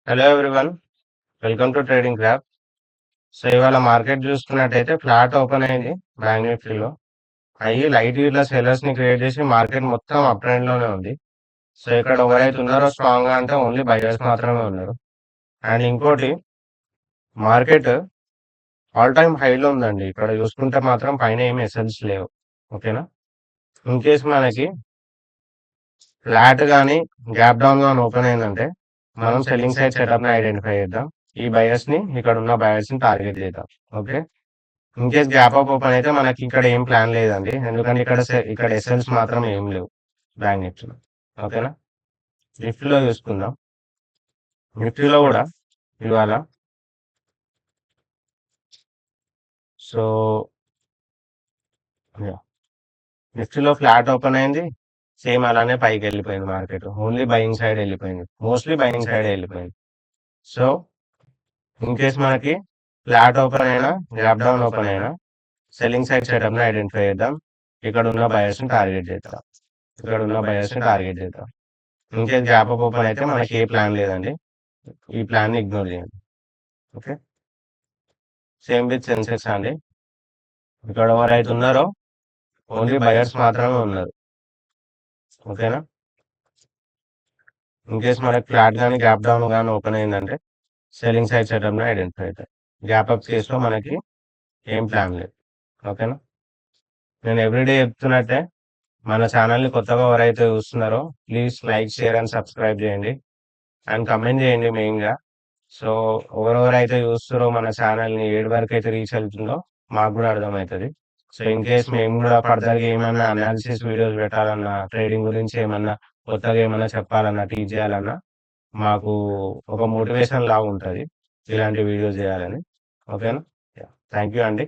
Hello everyone. Welcome to trading craft. So ఇవాళ market చూసుకున్నట్టయితే flat open అయింది bank నిఫ్టీలో. అయ్యి లైట్ ఇట్లా సెల్లర్స్ ని క్రియేట్ చేసి మార్కెట్ మొత్తం అప్ ట్రెండ్ లోనే ఉంది. సో ఇక్కడ ఎవరైతే ఉన్నారో స్ట్రాంగ్ గా అంటే ఓన్లీ బయర్స్ మాత్రమే ఉన్నారు. అండ్ ఇంకోటి, మార్కెట్ ఆల్ టైమ్ హైలో ఉందండి. ఇక్కడ చూసుకుంటే మాత్రం పైన ఏమి ఎస్ఎల్స్ లేవు. ఓకేనా. ఇన్ కేస్ మనకి ఫ్లాట్ కానీ గ్యాప్ డౌన్ కానీ ఓపెన్ అయిందంటే మనం సెల్లింగ్ సైడ్ సెటప్ ని ఐడెంటిఫై చేద్దాం. ఈ బయర్స్ ని, ఇక్కడ ఉన్న బయర్స్ ని టార్గెట్ చేద్దాం. Okay. In case gap up open అయితే మనకి ఇక్కడ ఏం ప్లాన్ లేదండి, ఎందుకంటే ఇక్కడ ఎస్ఎల్స్ మాత్రం ఏం లేవు బ్యాంక్ నిఫ్టీలో. ఓకేనా. నిఫ్టీలో చూసుకుందాం. నిఫ్టీలో కూడా ఇవాళ సో నిఫ్టీలో ఫ్లాట్ ఓపెన్ అయింది, సేమ్ అలానే పైకి వెళ్ళిపోయింది. మార్కెట్ ఓన్లీ బయింగ్ సైడ్ వెళ్ళిపోయింది, మోస్ట్లీ బయింగ్ సైడ్ వెళ్ళిపోయింది. సో ఇన్ కేస్ మనకి ఫ్లాట్ ఓపెన్ అయినా గ్యాప్ డౌన్ ఓపెన్ అయినా సెల్లింగ్ సైడ్ సెటప్ ని ఐడెంటిఫై చేద్దాం. ఇక్కడ ఉన్న బయర్స్ ని టార్గెట్ చేద్దాం. In case gap up open అయితే మనకి ఏ ప్లాన్ లేదండి, ఈ ప్లాన్ ని ఇగ్నోర్ చేయండి. ఓకే. సేమ్ విత్ సెన్సెక్స్ అండి. ఇక్కడ ఎవరైతే ఉన్నారో ఓన్లీ బయర్స్ మాత్రమే ఉన్నారు. ఓకేనా. ఇన్ కేస్ మనకి ఫ్లాట్ కానీ గ్యాప్ డౌన్ కానీ ఓపెన్ అయిందంటే సెల్లింగ్ సైడ్ సెటప్ ని ఐడెంటిఫై అవుతాయి. గ్యాప్ అప్ కేస్ లో మనకి ఏం ప్లాన్ లేదు. ఓకేనా. నేను ఎవ్రీడే చెప్తున్నట్టే, మన ఛానల్ని కొత్తగా ఎవరైతే చూస్తున్నారో please like, share and subscribe చేయండి అండ్ కమెంట్ చేయండి మెయిన్గా. సో ఎవరెవరైతే చూస్తారో మన ఛానల్ని ఏడు వరకు అయితే రీచ్ అవుతుందో మాకు కూడా అర్థమవుతుంది. సో ఇన్ కేస్ మేము కూడా ఫర్దర్గా ఏమన్నా అనాలిసిస్ వీడియోస్ పెట్టాలన్నా, ట్రేడింగ్ గురించి ఏమన్నా కొత్తగా ఏమన్నా చెప్పాలన్నా, టీచ్ చేయాలన్నా మాకు ఒక మోటివేషన్ లాగా ఉంటుంది ఇలాంటి వీడియోస్ చేయాలని. ఓకేనా. థ్యాంక్ యూ అండి.